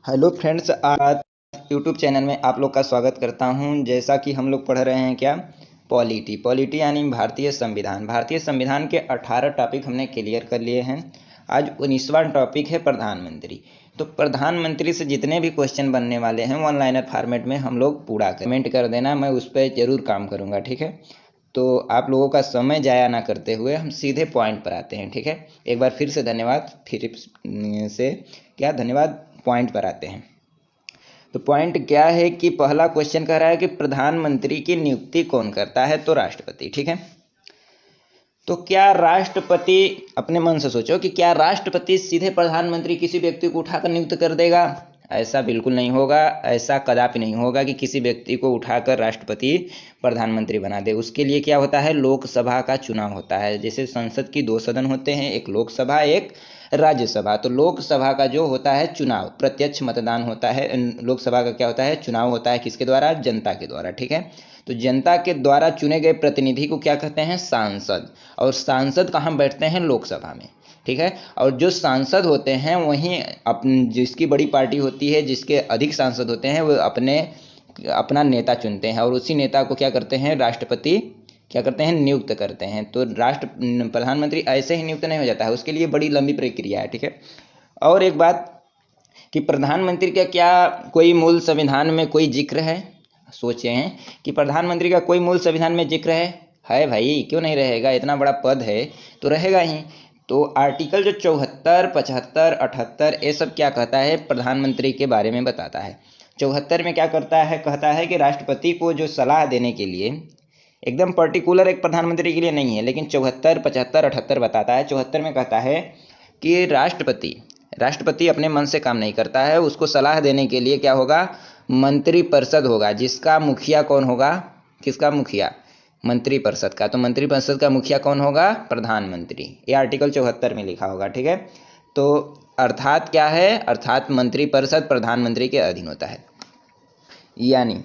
Hello friends, आज YouTube channel में आप लोग का स्वागत करता हूं। जैसा कि हम लोग पढ़ रहे हैं क्या, पॉलिटी यानी भारतीय संविधान के 18 टॉपिक हमने क्लियर कर लिए हैं। आज 19वां टॉपिक है प्रधानमंत्री। तो प्रधानमंत्री से जितने भी क्वेश्चन बनने वाले हैं वन लाइनर फॉर्मेट में हम लोग पूरा कमेंट कर देना, मैं उस पर जरूर काम करूँगा। ठीक है, तो आप लोगों का समय जाया ना करते हुए हम सीधे पॉइंट पर आते हैं। ठीक है, एक बार फिर से धन्यवाद। धन्यवाद। पॉइंट पर आते हैं। तो पॉइंट क्या है कि पहला क्वेश्चन कह रहा है कि प्रधानमंत्री की नियुक्ति कौन करता है, तो राष्ट्रपति। ठीक है, तो क्या राष्ट्रपति, अपने मन से सोचो कि क्या राष्ट्रपति सीधे प्रधानमंत्री किसी व्यक्ति को उठाकर नियुक्त कर देगा? ऐसा बिल्कुल नहीं होगा। ऐसा कदापि नहीं होगा कि किसी व्यक्ति को उठाकर राष्ट्रपति प्रधानमंत्री बना दे। उसके लिए क्या होता है, लोकसभा का चुनाव होता है। जैसे संसद की 2 सदन होते हैं, एक लोकसभा एक राज्यसभा। तो लोकसभा का जो होता है चुनाव, प्रत्यक्ष मतदान होता है। लोकसभा का क्या होता है, चुनाव होता है। किसके द्वारा? जनता के द्वारा। ठीक है, तो जनता के द्वारा चुने गए प्रतिनिधि को क्या कहते हैं, सांसद। और सांसद कहाँ बैठते हैं? लोकसभा में। ठीक है, और जो सांसद होते हैं वहीं जिसकी बड़ी पार्टी होती है, जिसके अधिक सांसद होते हैं, वो अपना नेता चुनते हैं और उसी नेता को क्या करते हैं, राष्ट्रपति क्या करते हैं, नियुक्त करते हैं। तो प्रधानमंत्री ऐसे ही नियुक्त नहीं हो जाता है, उसके लिए बड़ी लंबी प्रक्रिया है। ठीक है, और एक बात कि प्रधानमंत्री का क्या कोई मूल संविधान में कोई जिक्र है? सोचे हैं कि प्रधानमंत्री का कोई मूल संविधान में जिक्र है भाई, क्यों नहीं रहेगा? इतना बड़ा पद है तो रहेगा ही। तो आर्टिकल जो 74, 75, 78 ये सब क्या कहता है, प्रधानमंत्री के बारे में बताता है। 74 में क्या करता है, कहता है कि राष्ट्रपति को जो सलाह देने के लिए, एकदम पर्टिकुलर एक प्रधानमंत्री के लिए नहीं है, लेकिन 74, 75, 78 बताता है। 74 में कहता है कि राष्ट्रपति अपने मन से काम नहीं करता है, उसको सलाह देने के लिए क्या होगा, मंत्रिपरिषद होगा, जिसका मुखिया कौन होगा, किसका मुखिया? मंत्रिपरिषद का। तो मंत्रिपरिषद का मुखिया कौन होगा? प्रधानमंत्री। ये आर्टिकल 74 में लिखा होगा। ठीक है, तो अर्थात क्या है, अर्थात मंत्रिपरिषद प्रधानमंत्री के अधीन होता है। यानी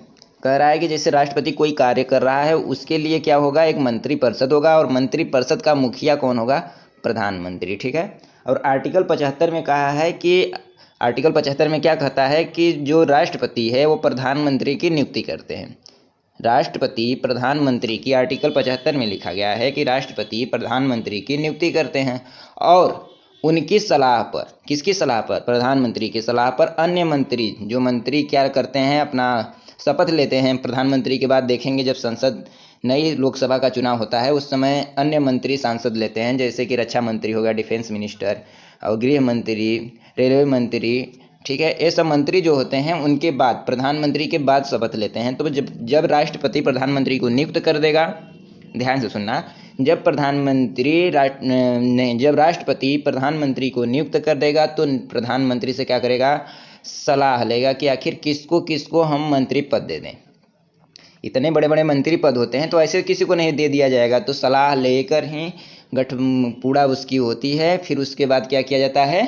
कह रहा है कि जैसे राष्ट्रपति कोई कार्य कर रहा है, उसके लिए क्या होगा, एक मंत्रिपरिषद होगा और मंत्रिपरिषद का मुखिया कौन होगा? प्रधानमंत्री। ठीक है, और आर्टिकल 75 में कहा है कि आर्टिकल 75 में क्या कहता है कि जो राष्ट्रपति है वो प्रधानमंत्री की नियुक्ति करते हैं। राष्ट्रपति प्रधानमंत्री की, आर्टिकल 75 में लिखा गया है कि राष्ट्रपति प्रधानमंत्री की नियुक्ति करते हैं और उनकी सलाह पर, किसकी सलाह पर? प्रधानमंत्री की सलाह पर अन्य मंत्री, जो मंत्री क्या करते हैं, अपना शपथ लेते हैं। प्रधानमंत्री के बाद देखेंगे जब संसद, नई लोकसभा का चुनाव होता है, उस समय अन्य मंत्री सांसद लेते हैं, जैसे कि रक्षा मंत्री हो गया, डिफेंस मिनिस्टर, और गृह मंत्री, रेलवे मंत्री। ठीक है, ये सब मंत्री जो होते हैं उनके बाद, प्रधानमंत्री के बाद शपथ लेते हैं। तो जब राष्ट्रपति प्रधानमंत्री को नियुक्त कर देगा, ध्यान से सुनना, जब राष्ट्रपति प्रधानमंत्री को नियुक्त कर देगा तो प्रधानमंत्री से क्या करेगा, सलाह लेगा कि आखिर किसको किसको हम मंत्री पद दे दें। इतने बड़े बड़े मंत्री पद होते हैं तो ऐसे किसी को नहीं दे दिया जाएगा, तो सलाह लेकर ही पूरा उसकी होती है। फिर उसके बाद क्या किया जाता है,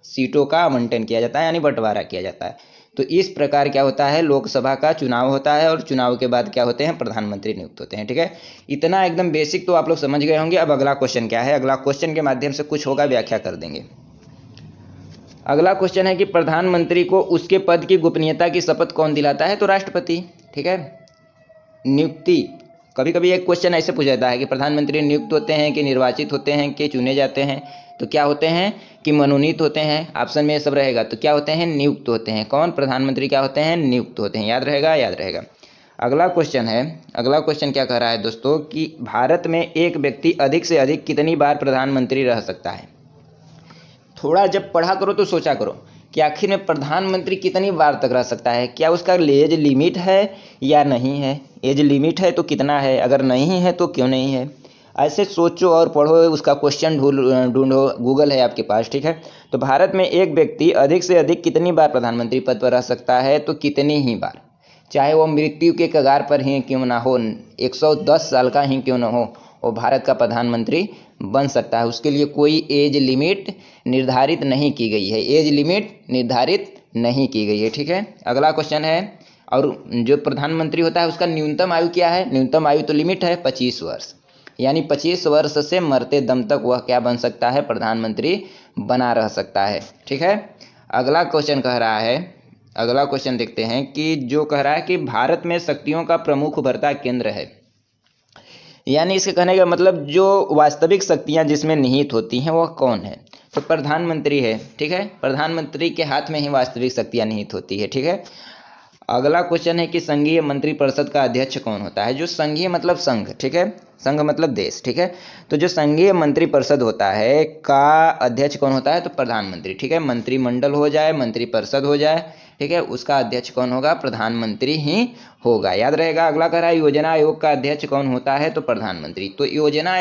सीटों का आवंटन किया जाता है, यानी बंटवारा किया जाता है। तो इस प्रकार क्या होता है, लोकसभा का चुनाव होता है और चुनाव के बाद क्या होते हैं, प्रधानमंत्री नियुक्त होते हैं। ठीक है, इतना एकदम बेसिक तो आप लोग समझ गए होंगे। अब अगला क्वेश्चन क्या है, अगला क्वेश्चन के माध्यम से कुछ होगा, व्याख्या कर देंगे। अगला क्वेश्चन है कि प्रधानमंत्री को उसके पद की गोपनीयता की शपथ कौन दिलाता है? तो राष्ट्रपति। ठीक है, नियुक्ति, कभी कभी एक क्वेश्चन ऐसे पूछा जाता है कि प्रधानमंत्री नियुक्त होते हैं कि निर्वाचित होते हैं कि चुने जाते हैं? तो क्या होते हैं कि मनोनीत होते हैं। ऑप्शन में ये सब रहेगा, तो क्या होते हैं, नियुक्त होते हैं। कौन? प्रधानमंत्री क्या होते हैं, नियुक्त होते हैं। याद रहेगा, याद रहेगा। अगला क्वेश्चन है, अगला क्वेश्चन क्या कह रहा है दोस्तों कि भारत में एक व्यक्ति अधिक से अधिक कितनी बार प्रधानमंत्री रह सकता है? थोड़ा जब पढ़ा करो तो सोचा करो कि आखिर में प्रधानमंत्री कितनी बार तक रह सकता है। क्या उसका एज लिमिट है या नहीं है? एज लिमिट है तो कितना है, अगर नहीं है तो क्यों नहीं है? ऐसे सोचो और पढ़ो, उसका क्वेश्चन ढूंढो, गूगल है आपके पास। ठीक है, तो भारत में एक व्यक्ति अधिक से अधिक कितनी बार प्रधानमंत्री पद पर रह सकता है? तो कितनी ही बार, चाहे वो मृत्यु के कगार पर ही क्यों ना हो, 110 साल का ही क्यों ना हो, वो भारत का प्रधानमंत्री बन सकता है। उसके लिए कोई एज लिमिट निर्धारित नहीं की गई है, एज लिमिट निर्धारित नहीं की गई है। ठीक है, अगला क्वेश्चन है, और जो प्रधानमंत्री होता है उसका न्यूनतम आयु क्या है? न्यूनतम आयु तो लिमिट है 25 वर्ष, यानी 25 वर्ष से मरते दम तक वह क्या बन सकता है, प्रधानमंत्री बना रह सकता है। ठीक है, अगला क्वेश्चन कह रहा है अगला क्वेश्चन देखते हैं कि जो कह रहा है कि भारत में शक्तियों का प्रमुख उभरता केंद्र है, यानी इसके कहने का मतलब जो वास्तविक शक्तियां जिसमें निहित होती हैं वह कौन है, तो प्रधानमंत्री है। ठीक है, प्रधानमंत्री के हाथ में ही वास्तविक शक्तियां निहित होती है। ठीक है, अगला क्वेश्चन है कि संघीय मंत्रिपरिषद का अध्यक्ष कौन होता है। जो संघीय मतलब संघ, ठीक है, संघ मतलब देश। ठीक है, तो जो संघीय मंत्रिपरिषद होता है का अध्यक्ष कौन होता है, तो प्रधानमंत्री। ठीक है, मंत्रिमंडल हो जाए, मंत्रिपरिषद हो जाए, ठीक है, उसका अध्यक्ष कौन होगा, प्रधानमंत्री ही होगा, याद रहेगा। अगला कह रहा है योजना आयोग का अध्यक्ष कौन होता है, तो प्रधानमंत्री। तो योजना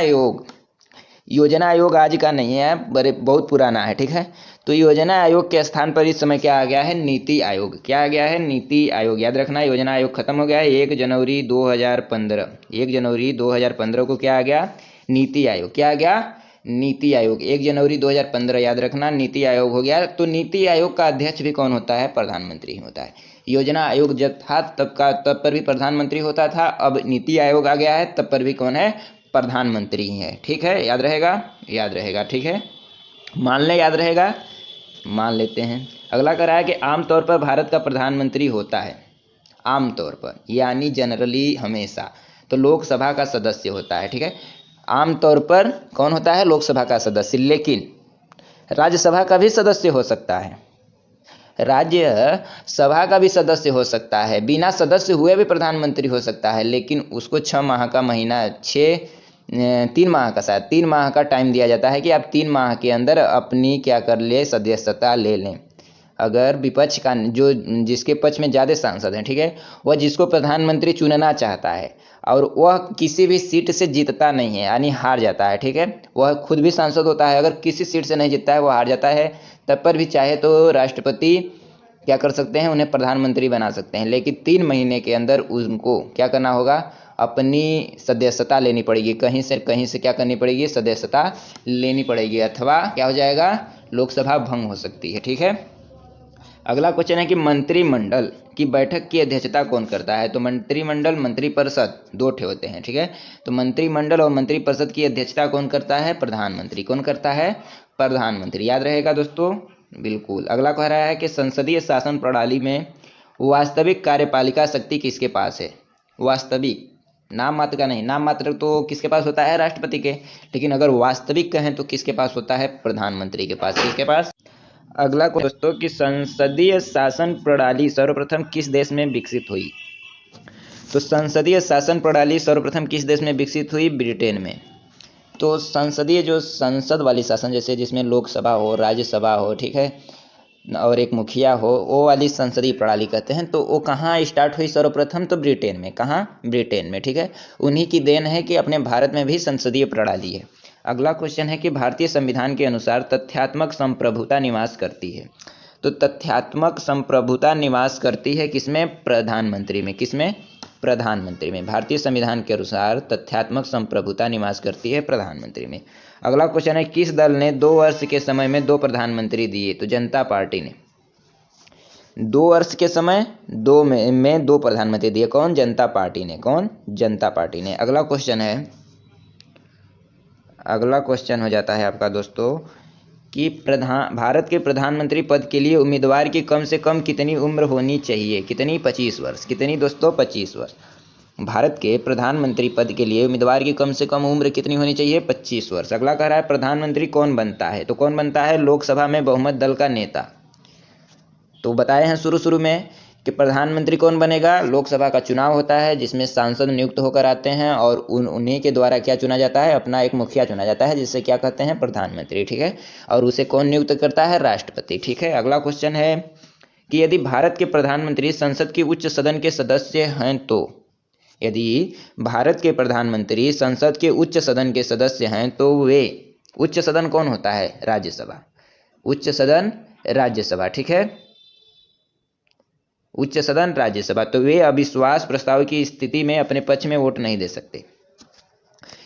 आयोग आज का नहीं है, बहुत पुराना है। ठीक है, तो योजना आयोग के स्थान पर इस समय क्या आ गया है, नीति आयोग। क्या आ गया है, नीति आयोग। याद रखना, योजना आयोग खत्म हो गया है 1 जनवरी 2015। 1 जनवरी 2015 को क्या आ गया, नीति आयोग। क्या आ गया, नीति आयोग। 1 जनवरी 2015 याद रखना, नीति आयोग हो गया। तो नीति आयोग का अध्यक्ष भी कौन होता है, प्रधानमंत्री ही होता है। योजना आयोग जब था तब पर भी प्रधानमंत्री होता था, अब नीति आयोग आ गया है तब पर भी कौन है, प्रधानमंत्री ही है। ठीक है, याद रहेगा, याद रहेगा। ठीक है, मान ले, याद रहेगा, मान लेते हैं। अगला कह रहा है कि आमतौर पर भारत का प्रधानमंत्री होता है, आमतौर पर यानी जनरली, हमेशा, तो लोकसभा का सदस्य होता है। ठीक है, आमतौर पर कौन होता है, लोकसभा का सदस्य, लेकिन राज्यसभा का भी सदस्य हो सकता है, राज्यसभा का भी सदस्य हो सकता है, बिना सदस्य हुए भी प्रधानमंत्री हो सकता है, लेकिन उसको 6 माह का महीना 3 माह का, शायद 3 माह का टाइम दिया जाता है कि आप 3 माह के अंदर अपनी क्या कर ले, सदस्यता ले लें। अगर विपक्ष का जो जिसके पक्ष में ज़्यादा सांसद हैं, ठीक है, वह जिसको प्रधानमंत्री चुनना चाहता है और वह किसी भी सीट से जीतता नहीं है, यानी हार जाता है, ठीक है, वह खुद भी सांसद होता है, अगर किसी सीट से नहीं जीतता है, वह हार जाता है, तब पर भी चाहे तो राष्ट्रपति क्या कर सकते हैं, उन्हें प्रधानमंत्री बना सकते हैं, लेकिन 3 महीने के अंदर उनको क्या करना होगा, अपनी सदस्यता लेनी पड़ेगी, कहीं से क्या करनी पड़ेगी, सदस्यता लेनी पड़ेगी, अथवा क्या हो जाएगा, लोकसभा भंग हो सकती है। ठीक है, अगला क्वेश्चन है कि मंत्रिमंडल की बैठक की अध्यक्षता कौन करता है, तो मंत्रिमंडल, मंत्रिपरिषद 2 ठे होते हैं। ठीक है, तो मंत्रिमंडल और मंत्रिपरिषद की अध्यक्षता कौन करता है, प्रधानमंत्री। कौन करता है, प्रधानमंत्री, याद रहेगा दोस्तों, बिल्कुल। अगला कह रहा है कि संसदीय शासन प्रणाली में वास्तविक कार्यपालिका शक्ति किसके पास है, वास्तविक, नाम मात्र का नहीं, नाम मात्र तो किसके पास होता है, राष्ट्रपति के, लेकिन अगर वास्तविक कहें तो किसके पास होता है, प्रधानमंत्री के पास। किसके पास। अगला को दोस्तों कि संसदीय शासन प्रणाली सर्वप्रथम किस देश में विकसित हुई, तो संसदीय शासन प्रणाली सर्वप्रथम किस देश में विकसित हुई, ब्रिटेन में। तो संसदीय जो संसद वाली शासन, जैसे जिसमें लोकसभा हो, राज्यसभा हो, ठीक है, और एक मुखिया हो, वो वाली संसदीय प्रणाली कहते हैं, तो वो कहाँ स्टार्ट हुई सर्वप्रथम, तो ब्रिटेन में। कहाँ, ब्रिटेन में। ठीक है, उन्हीं की देन है कि अपने भारत में भी संसदीय प्रणाली है। अगला क्वेश्चन है कि भारतीय संविधान के अनुसार तथ्यात्मक संप्रभुता निवास करती है, तो तथ्यात्मक संप्रभुता निवास करती है किसमें, प्रधानमंत्री में। किसमें, प्रधानमंत्री में। भारतीय संविधान के अनुसार तथ्यात्मक संप्रभुता निवास करती है प्रधानमंत्री में। अगला क्वेश्चन है किस दल ने 2 वर्ष के समय में 2 प्रधानमंत्री दिए, तो जनता पार्टी ने 2 वर्ष के समय में 2 प्रधानमंत्री दिए। कौन, जनता पार्टी ने। कौन, जनता पार्टी ने। अगला क्वेश्चन हो जाता है आपका दोस्तों कि भारत के प्रधानमंत्री पद के लिए उम्मीदवार की कम से कम कितनी उम्र होनी चाहिए, कितनी, 25 वर्ष। कितनी दोस्तों, 25 वर्ष। भारत के प्रधानमंत्री पद के लिए उम्मीदवार की कम से कम उम्र कितनी होनी चाहिए, 25 वर्ष। अगला कह रहा है प्रधानमंत्री कौन बनता है, तो कौन बनता है, लोकसभा में बहुमत दल का नेता। तो बताए हैं शुरू में कि प्रधानमंत्री कौन बनेगा, लोकसभा का चुनाव होता है जिसमें सांसद नियुक्त होकर आते हैं और उन्हीं के द्वारा क्या चुना जाता है, अपना एक मुखिया चुना जाता है, जिससे क्या कहते हैं, प्रधानमंत्री। ठीक है, और उसे कौन नियुक्त करता है, राष्ट्रपति। ठीक है, अगला क्वेश्चन है कि यदि भारत के प्रधानमंत्री संसद के उच्च सदन के सदस्य हैं, तो यदि भारत के प्रधानमंत्री संसद के उच्च सदन के सदस्य हैं, तो वे, उच्च सदन कौन होता है, राज्यसभा। उच्च सदन, राज्यसभा। ठीक है, उच्च सदन, राज्यसभा। तो वे अविश्वास प्रस्ताव की स्थिति में अपने पक्ष में वोट नहीं दे सकते,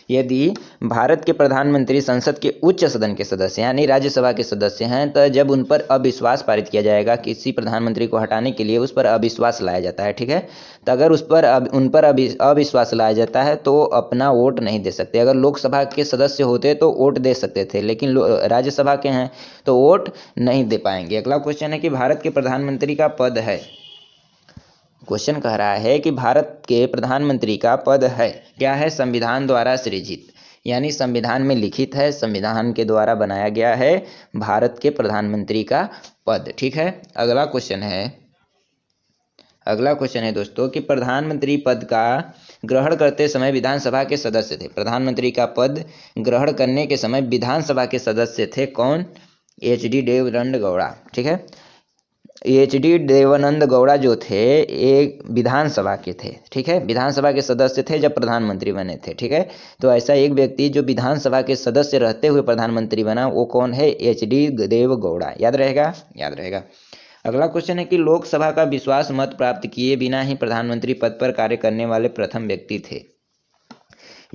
यदि भारत के प्रधानमंत्री संसद के उच्च सदन के सदस्य यानी राज्यसभा के सदस्य हैं, तो जब उन पर अविश्वास पारित किया जाएगा, किसी प्रधानमंत्री को हटाने के लिए उस पर अविश्वास लाया जाता है, ठीक है। तो अगर उन पर अविश्वास लाया जाता है तो अपना वोट नहीं दे सकते। अगर लोकसभा के सदस्य होते तो वोट दे सकते थे, लेकिन राज्यसभा के हैं तो वोट नहीं दे पाएंगे। अगला क्वेश्चन है कि भारत के प्रधानमंत्री का पद है, क्वेश्चन कह रहा है कि भारत के प्रधानमंत्री का पद है, क्या है? संविधान द्वारा सृजित, यानी संविधान में लिखित है, संविधान के द्वारा बनाया गया है भारत के प्रधानमंत्री का पद, ठीक है। अगला क्वेश्चन है दोस्तों कि प्रधानमंत्री पद का ग्रहण करते समय विधानसभा के सदस्य थे। प्रधानमंत्री का पद ग्रहण करने के समय विधानसभा के सदस्य थे कौन? HD देवानंद गौड़ा, ठीक है। HD देवानंद गौड़ा जो थे एक विधानसभा के थे, ठीक है, विधानसभा के सदस्य थे जब प्रधानमंत्री बने थे, ठीक है। तो ऐसा एक व्यक्ति जो विधानसभा के सदस्य रहते हुए प्रधानमंत्री बना, वो कौन है? HD देव गौड़ा, याद रहेगा, याद रहेगा। अगला क्वेश्चन है कि लोकसभा का विश्वास मत प्राप्त किए बिना ही प्रधानमंत्री पद पर कार्य करने वाले प्रथम व्यक्ति थे,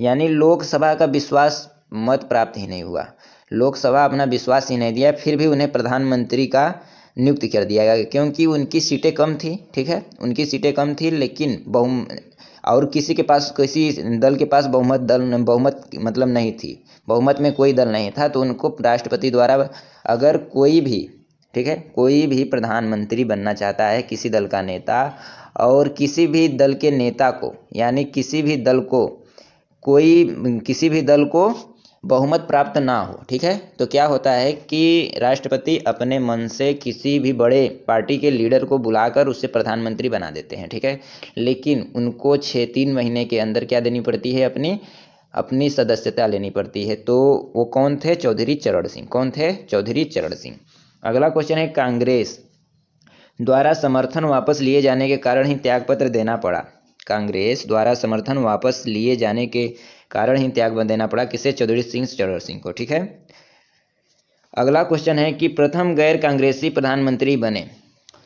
यानी लोकसभा का विश्वास मत प्राप्त ही नहीं हुआ, लोकसभा अपना विश्वास ही नहीं दिया, फिर भी उन्हें प्रधानमंत्री का नियुक्त कर दिया गया, क्योंकि उनकी सीटें कम थी, ठीक है, उनकी सीटें कम थी, लेकिन और किसी के पास, किसी दल के पास बहुमत मतलब नहीं थी, बहुमत में कोई दल नहीं था, तो उनको राष्ट्रपति द्वारा, अगर कोई भी, ठीक है, कोई भी प्रधानमंत्री बनना चाहता है, किसी दल का नेता, और किसी भी दल के नेता को, यानी किसी भी दल को बहुमत प्राप्त ना हो, ठीक है, तो क्या होता है कि राष्ट्रपति अपने मन से किसी भी बड़े पार्टी के लीडर को बुलाकर उससे प्रधानमंत्री बना देते हैं, ठीक है, लेकिन उनको 3 महीने के अंदर क्या देनी पड़ती है? अपनी सदस्यता लेनी पड़ती है। तो वो कौन थे? चौधरी चरण सिंह। कौन थे? चौधरी चरण सिंह। अगला क्वेश्चन है कांग्रेस द्वारा समर्थन वापस लिए जाने के कारण ही त्यागपत्र देना पड़ा। कांग्रेस द्वारा समर्थन वापस लिए जाने के कारण ही त्याग देना पड़ा, किसे? चौधरी चरण सिंह को, ठीक है। अगला क्वेश्चन है कि प्रथम गैर कांग्रेसी प्रधानमंत्री बने,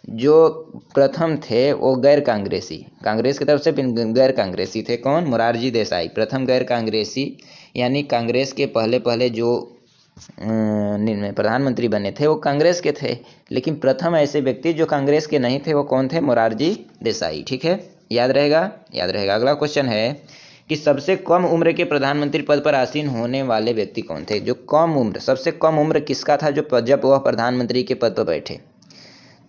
जो प्रथम थे वो गैर कांग्रेसी, कांग्रेस की तरफ से गैर कांग्रेसी थे, कौन? मोरारजी देसाई। प्रथम गैर कांग्रेसी यानी कांग्रेस के पहले जो प्रधानमंत्री बने थे वो कांग्रेस के थे, लेकिन प्रथम ऐसे व्यक्ति जो कांग्रेस के नहीं थे वो कौन थे? मोरारजी देसाई, ठीक है, याद रहेगा, याद रहेगा। अगला क्वेश्चन है कि सबसे कम उम्र के प्रधानमंत्री पद पर आसीन होने वाले व्यक्ति कौन थे? जो कम उम्र, सबसे कम उम्र किसका था जब वह प्रधानमंत्री के पद पर बैठे?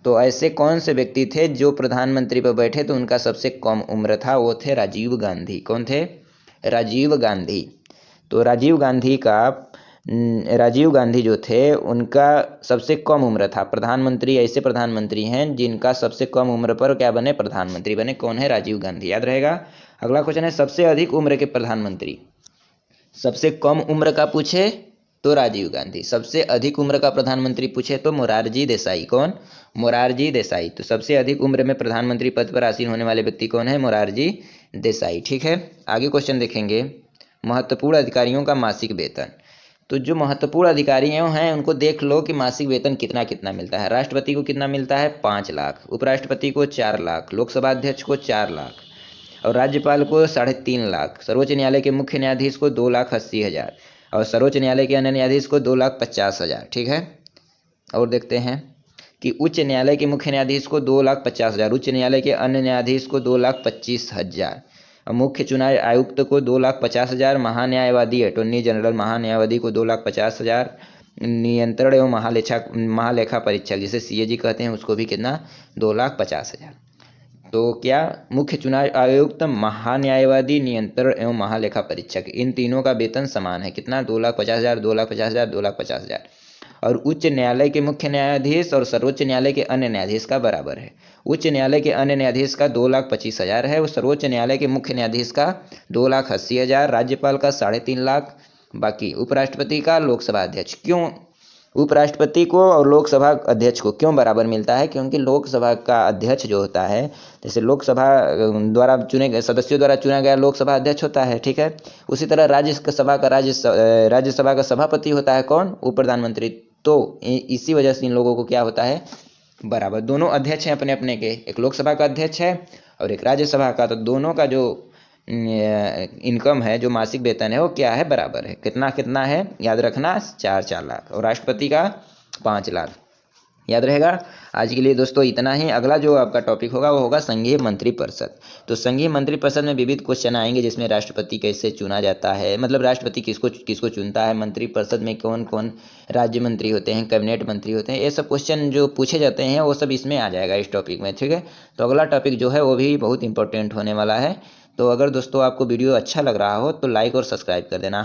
तो ऐसे कौन से व्यक्ति थे जो प्रधानमंत्री पर बैठे तो उनका सबसे कम उम्र था? वो थे राजीव गांधी। कौन थे? राजीव गांधी। तो राजीव गांधी जो थे उनका सबसे कम उम्र था। प्रधानमंत्री, ऐसे प्रधानमंत्री हैं जिनका सबसे कम उम्र पर क्या बने? प्रधानमंत्री बने। कौन है? राजीव गांधी, याद रहेगा। अगला क्वेश्चन है सबसे अधिक उम्र के प्रधानमंत्री। सबसे कम उम्र का पूछे तो राजीव गांधी, सबसे अधिक उम्र का प्रधानमंत्री पूछे तो मोरारजी देसाई। कौन? मोरारजी देसाई। तो सबसे अधिक उम्र में प्रधानमंत्री पद पर आसीन होने वाले व्यक्ति कौन है? मोरारजी देसाई, ठीक है। आगे क्वेश्चन देखेंगे, महत्वपूर्ण अधिकारियों का मासिक वेतन। तो जो महत्वपूर्ण अधिकारी हैं उनको देख लो कि मासिक वेतन कितना कितना मिलता है। राष्ट्रपति को कितना मिलता है? 5 लाख, उपराष्ट्रपति को 4 लाख, लोकसभा अध्यक्ष को 4 लाख और राज्यपाल को 3.5 लाख, सर्वोच्च न्यायालय के मुख्य न्यायाधीश को 2,80,000 और सर्वोच्च न्यायालय के अन्य न्यायाधीश को 2,50,000, ठीक है। और देखते हैं कि उच्च न्यायालय के मुख्य न्यायाधीश को 2,50,000, उच्च न्यायालय के अन्य न्यायाधीश को 2,25,000 और मुख्य चुनाव आयुक्त को 2,50,000, महान्यायवादी अटॉर्नी जनरल महान्यायवादी को 2,50,000, नियंत्रण एवं महालेखा परीक्षक जिसे CAG कहते हैं उसको भी कितना? 2,50,000। तो क्या मुख्य चुनाव आयुक्त, महान्यायवादी, नियंत्रण एवं महालेखा परीक्षक, इन तीनों का वेतन समान है। कितना? 2,50,000, 2,50,000, 2,50,000। और उच्च न्यायालय के मुख्य न्यायाधीश और सर्वोच्च न्यायालय के अन्य न्यायाधीश का बराबर है। उच्च न्यायालय के अन्य न्यायाधीश का 2,25,000 है और सर्वोच्च न्यायालय के मुख्य न्यायाधीश का 2,80,000, राज्यपाल का 3.5 लाख, बाकी उपराष्ट्रपति का, लोकसभा अध्यक्ष। क्यों उपराष्ट्रपति को और लोकसभा अध्यक्ष को क्यों बराबर मिलता है? क्योंकि लोकसभा का अध्यक्ष जो होता है, जैसे लोकसभा द्वारा चुने गए सदस्यों द्वारा चुना गया लोकसभा अध्यक्ष होता है, ठीक है, उसी तरह राज्यसभा का सभापति होता है कौन? उप प्रधानमंत्री। तो इसी वजह से इन लोगों को क्या होता है? बराबर। दोनों अध्यक्ष हैं अपने अपने के, एक लोकसभा का अध्यक्ष है और एक राज्यसभा का, तो दोनों का जो इनकम है, जो मासिक वेतन है, वो क्या है, बराबर है। कितना कितना है, याद रखना, 4 लाख, और राष्ट्रपति का 5 लाख। याद रहेगा। आज के लिए दोस्तों इतना ही। अगला जो आपका टॉपिक होगा वो होगा संघीय मंत्रिपरिषद। तो संघीय मंत्रिपरिषद में विविध क्वेश्चन आएंगे, जिसमें राष्ट्रपति कैसे चुना जाता है, मतलब राष्ट्रपति किसको किसको चुनता है, मंत्रिपरिषद में कौन कौन राज्य मंत्री होते हैं, कैबिनेट मंत्री होते हैं, ये सब क्वेश्चन जो पूछे जाते हैं वो सब इसमें आ जाएगा, इस टॉपिक में। ठीक है। तो अगला टॉपिक जो है वो भी बहुत इंपॉर्टेंट होने वाला है। तो अगर दोस्तों आपको वीडियो अच्छा लग रहा हो तो लाइक और सब्सक्राइब कर देना।